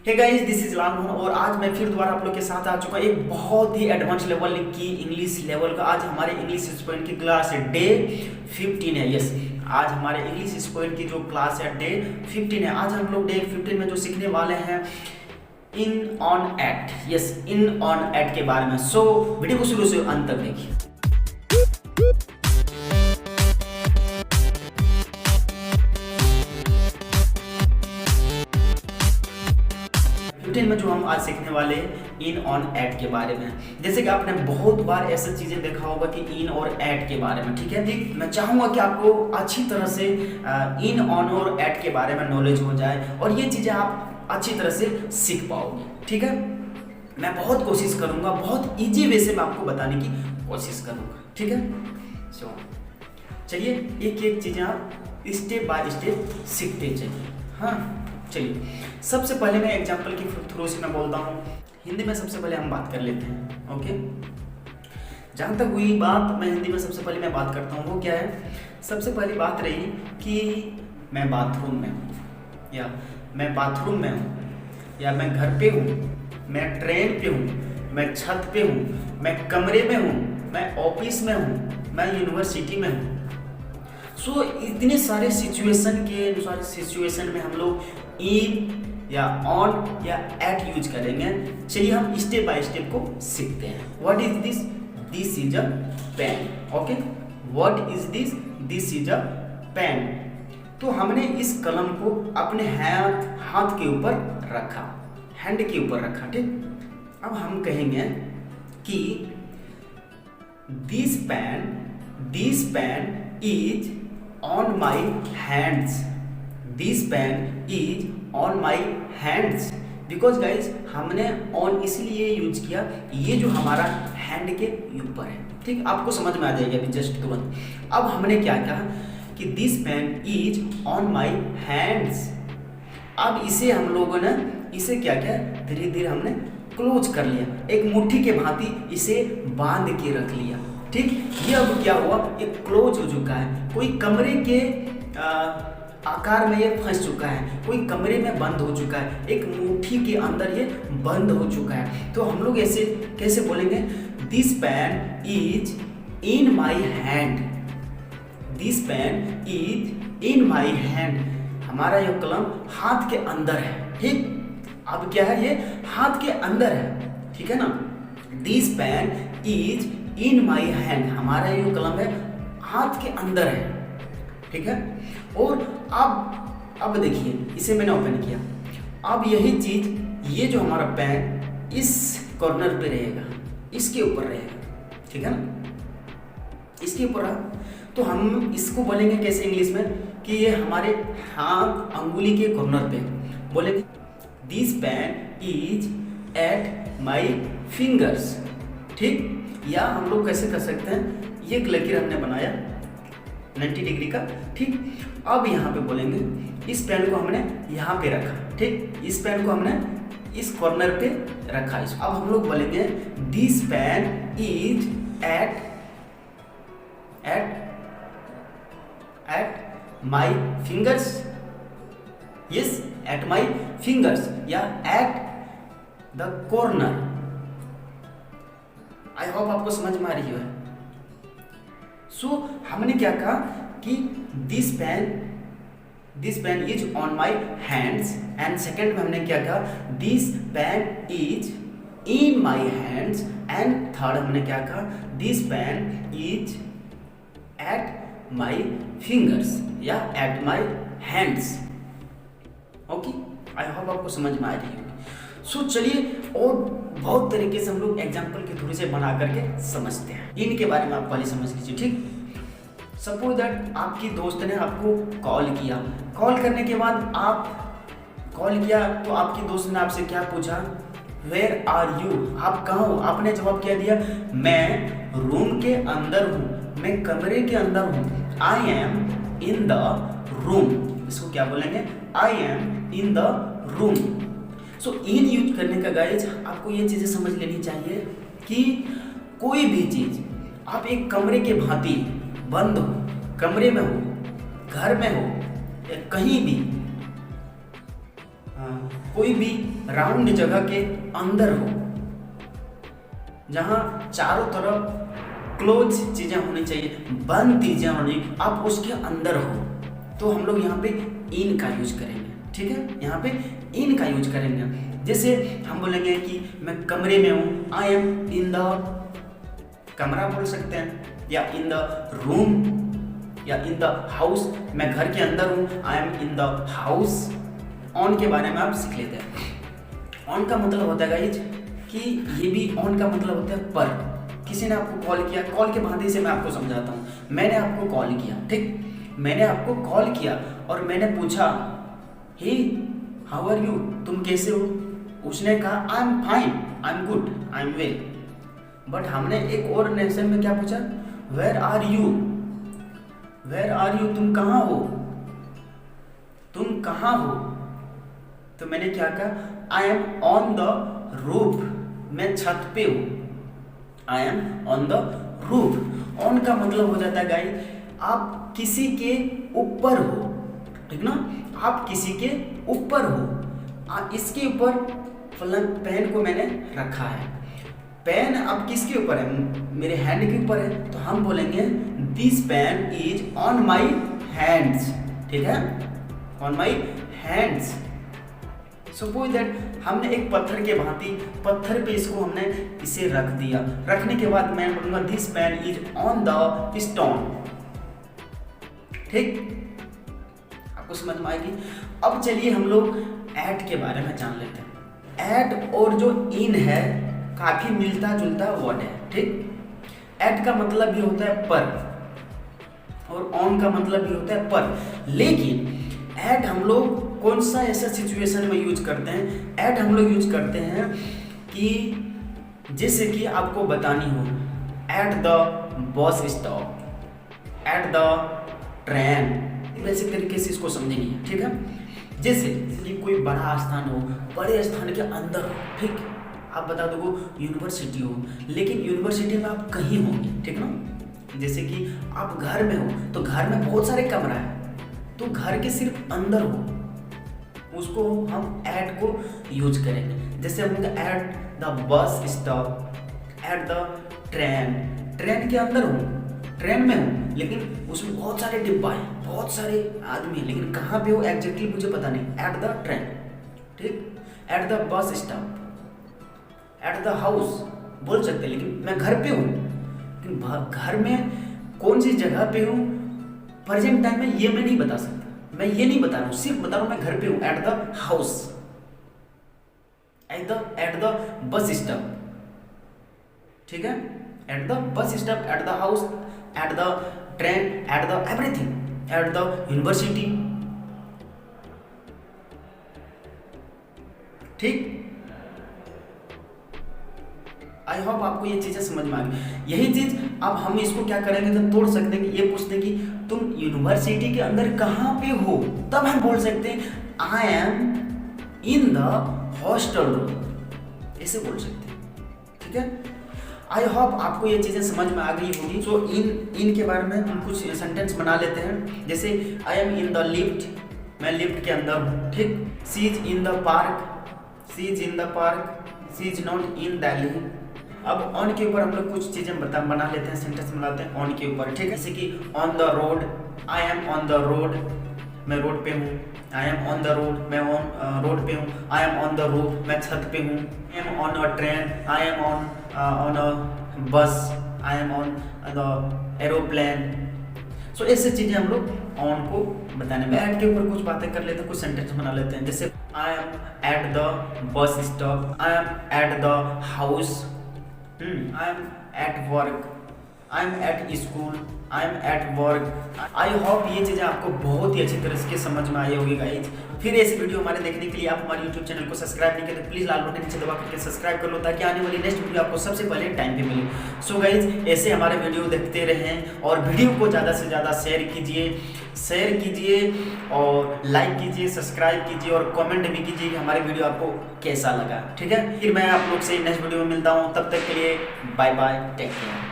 Hey guys, this is लाल मोहन और आज मैं फिर दोबारा आप लोग के साथ आ चुका एक बहुत ही एडवांस लेवल की इंग्लिश लेवल का। आज हमारे इंग्लिश स्पोकन की क्लास है डे 15 है। यस, आज हमारे इंग्लिश स्पोकन की जो क्लास है डे 15 है। आज हम लोग डे 15 में जो सीखने वाले हैं in on at. Yes, in on at के बारे में। सो वीडियो को शुरू से अंत तक देखिए। 15 में जो हम आज सीखने वाले हैं इन ऑन एट के बारे में। जैसे कि आपने बहुत बार ऐसी चीजें देखा होगा कि इन और एट के बारे में, ठीक है। मैं चाहूंगा कि आपको अच्छी तरह से इन ऑन और एट के बारे में नॉलेज हो जाए और ये चीजें आप अच्छी तरह से सीख पाओगे, ठीक है। मैं बहुत कोशिश करूंगा, बहुत इजी वे से मैं आपको बताने की कोशिश करूंगा, ठीक है। सो चलिए एक एक चीजें आप स्टेप बाय स्टेप सीखते चलिए। हाँ चलिए, सबसे पहले मैं एग्जाम्पल की थ्रू से मैं बोलता हूँ। हिंदी में सबसे पहले हम बात कर लेते हैं, ओके। जहाँ तक हुई बात, मैं हिंदी में सबसे पहले मैं बात करता हूँ। वो क्या है, सबसे पहली बात रही कि मैं बाथरूम में हूँ, या मैं बाथरूम में हूँ, या मैं घर पे हूँ, मैं ट्रेन पे हूँ, मैं छत पे हूँ, मैं कमरे में हूँ, मैं ऑफिस में हूँ, मैं यूनिवर्सिटी में हूँ। सो इतने सारे सिचुएशन के अनुसार सिचुएशन में हम लोग इन या ऑन या एट यूज करेंगे। चलिए हम स्टेप बाय स्टेप को सीखते हैं। What is this? This is a pen, okay. What is this? This is a pen. तो हमने इस कलम को अपने हाथ के ऊपर रखा, हैंड के ऊपर रखा, ठीक। अब हम कहेंगे कि this pen is on my hands. This pen is on my hands. Because guys, हमने on इसलिए यूज किया, ये जो हमारा हैंड के ऊपर है, ठीक। आपको समझ में आ जाएगा अभी जस्ट तुरंत। अब हमने क्या कहा कि this pen is on my hands। अब इसे हम लोगों ने इसे क्या किया, धीरे धीरे हमने क्लोज कर लिया, एक मुट्ठी के भांति इसे बांध के रख लिया, ठीक। ये अब क्या हुआ, एक क्लोज हो चुका है। कोई कमरे के आकार में ये फंस चुका है, कोई कमरे में बंद हो चुका है, एक मुट्ठी के अंदर ये बंद हो चुका है। तो हम लोग ऐसे कैसे बोलेंगे, this pen is in my hand. This pen is in my hand. हमारा यह कलम हाथ के अंदर है, ठीक। अब क्या है, ये हाथ के अंदर है, ठीक है ना। This pen is in my hand. हमारा ये कलम है हाथ के अंदर है, ठीक है। और अब देखिए, इसे मैंने ओपन किया। अब यही चीज, ये जो हमारा पेन इस कॉर्नर पे रहेगा, इसके ऊपर रहेगा, ठीक है ना, इसके ऊपर रहा। तो हम इसको बोलेंगे कैसे इंग्लिश में कि ये हमारे हाथ अंगुली के कॉर्नर पे बोलेंगे, this pen is at my fingers, ठीक। या हम लोग कैसे कर सकते हैं, ये एक लकीर हमने बनाया 90 डिग्री का, ठीक। अब यहाँ पे बोलेंगे इस पेन को हमने यहाँ पे रखा, ठीक। इस पेन को हमने इस कॉर्नर पे रखा। अब हम लोग बोलेंगे this pen is at my fingers. Yes, at my fingers या at the corner. I hope आपको समझ में आ रही है। सो हमने क्या कहा कि this pen is on my hands, and second में हमने क्या कहा, this pen is in my hands, and third हमने क्या कहा, this pen is at my fingers या at my hands, okay. I hope आपको समझ में आ रही है। सो चलिए, और बहुत तरीके से हम लोग एग्जाम्पल के थ्रू से बना करके समझते हैं। इनके बारे में आप पहले समझ लीजिए, ठीक। सपोज दैट आपकी दोस्त ने आपको कॉल किया। कॉल करने के बाद आप कॉल किया तो आपकी दोस्त ने आपसे क्या पूछा, वेयर आर यू, आप कहाँ हो। आपने जवाब क्या दिया, मैं रूम के अंदर हूँ, मैं कमरे के अंदर हूँ। I M in the room. इसको क्या बोलेंगे, I am in the room. So in use करने का गाइज आपको ये चीज़ें समझ लेनी चाहिए कि कोई भी चीज़ आप एक कमरे के भांति बंद हो, कमरे में हो, घर में हो, या कहीं भी, कोई भी राउंड जगह के अंदर हो, जहाँ चारों तरफ क्लोज चीज़ें होनी चाहिए, बंद चीज़ें होनी, आप उसके अंदर हो, तो हम लोग यहाँ पे इन का यूज करेंगे। ठीक है, यहाँ पे इन का यूज करेंगे। जैसे हम बोलेंगे कि मैं कमरे में हूँ, आई एम इन द कमरा बोल सकते हैं, या इन द रूम, या इन द हाउस, मैं घर के अंदर हूँ, I M in the house. On के बारे में आप सीख लेते हैं। ऑन का मतलब होता है गाइज कि ये भी ऑन का मतलब होता है पर। किसी ने आपको कॉल किया, कॉल के भांति से मैं आपको समझाता हूँ। मैंने आपको कॉल किया, ठीक, मैंने आपको कॉल किया और मैंने पूछा हे हाउ आर यू, तुम कैसे हो? उसने कहा I am fine, I am good, I am well. But हमने एक और नेशन में क्या पूछा, where are you, where are you, तुम कहाँ हो, तुम कहाँ हो? तो मैंने क्या कहा, I am on the roof, मैं छत पे हूँ, I am on the roof. On का मतलब हो जाता है गाइस आप किसी के ऊपर हो, ठीक ना, आप किसी के ऊपर हो। इसके ऊपर पेन को मैंने रखा है, पेन अब किसके ऊपर है, मेरे हैंड के ऊपर है, तो हम बोलेंगे this pen is on my hands. ठीक है, on my hands. Suppose that हमने एक पत्थर के भांति पत्थर पे इसको हमने इसे रख दिया, रखने के बाद मैं बोलूँगा this pen is on the stone. ठीक, आपको समझ में आएगी। अब चलिए हम लोग एट के बारे में जान लेते हैं। एट और जो इन है काफी मिलता जुलता वर्ड है। ठीक, एट का मतलब भी होता है पर और ऑन का मतलब भी होता है पर, लेकिन एट हम लोग कौन सा ऐसा सिचुएशन में यूज करते हैं? एट हम लोग यूज करते हैं कि जैसे कि आपको बतानी हो, at the bus stop, at the train, वैसे तरीके से इसको समझेंगे। ठीक है, जैसे कि कोई बड़ा स्थान हो, बड़े स्थान के अंदर हो, ठीक, आप बता दो यूनिवर्सिटी हो, लेकिन यूनिवर्सिटी में आप कहीं होंगे, ठीक ना। जैसे कि आप घर में हो तो घर में बहुत सारे कमरा है, तो घर के सिर्फ अंदर हो, उसको हम एट को यूज करेंगे। जैसे हम at the bus stop, at the train, train के अंदर हूँ, ट्रेन में हूँ, लेकिन उसमें बहुत सारे डिब्बा है, बहुत सारे आदमी, लेकिन कहाँ पे हो एग्जैक्टली मुझे पता नहीं। एट द ट्रेन, ठीक, at the bus stop, at the house बोल सकते हैं, लेकिन मैं घर पे हूँ, लेकिन घर में कौन सी जगह पे हूँ प्रेजेंट टाइम में ये मैं नहीं बता सकता, मैं ये नहीं बता रहा हूँ, सिर्फ बता रहा हूँ मैं घर पे हूँ। At the house, at the bus stop, ठीक है, at the bus stop, at the house, at the train, at the everything, at the university. ठीक, आई होप आपको ये चीजें समझ में आ गई। यही चीज अब हम इसको क्या करेंगे तो तोड़ सकते हैं कि ये पूछते हैं कि तुम यूनिवर्सिटी के अंदर कहाँ पे हो, तब हम बोल सकते हैं I am in the hostel room, ऐसे बोल सकते हैं। ठीक है, आई होप आपको ये चीजें समझ में आ गई होगी। सो इन के बारे में हम कुछ सेंटेंस बना लेते हैं। जैसे I am in the lift, मैं लिफ्ट के अंदर हूँ। ठीक, she is in the park, she is in the park, she is not in Delhi. अब ऑन के ऊपर हम लोग कुछ चीजें बना लेते हैं, सेंटेंस बनाते हैं ऑन के ऊपर। ठीक है, जैसे कि on the road, I am on the road, मैं रोड पे हूँ। I am on the road, मैं ऑन रोड पे हूँ। I am on the roof, मैं छत पे हूँ। I am on a train, I am on a bus, I am on the aeroplane. So ऐसे चीजें हम लोग ऑन को बताने में। एट के ऊपर कुछ बातें कर लेते हैं, कुछ सेंटेंस बना लेते हैं। जैसे I am at the bus stop, I am at the house, I am at work, I am at school, I am at work। I hope ये चीज़ें आपको बहुत ही अच्छी तरह से समझ में आई होगी गाइज। फिर ऐसी वीडियो हमारे देखने के लिए आप हमारे YouTube चैनल को सब्सक्राइब नहीं करते, प्लीज़ लाल बटन नीचे दबा करके सब्सक्राइब कर लो, ताकि आने वाली नेक्स्ट वीडियो आपको सबसे पहले टाइम पे मिले। सो गाइज ऐसे हमारे वीडियो देखते रहें और वीडियो को ज़्यादा से ज़्यादा शेयर कीजिए और लाइक कीजिए, सब्सक्राइब कीजिए और कमेंट भी कीजिए कि हमारे वीडियो आपको कैसा लगा। ठीक है, फिर मैं आप लोग से नेक्स्ट वीडियो में मिलता हूँ, तब तक के लिए बाय बाय, टेक केयर।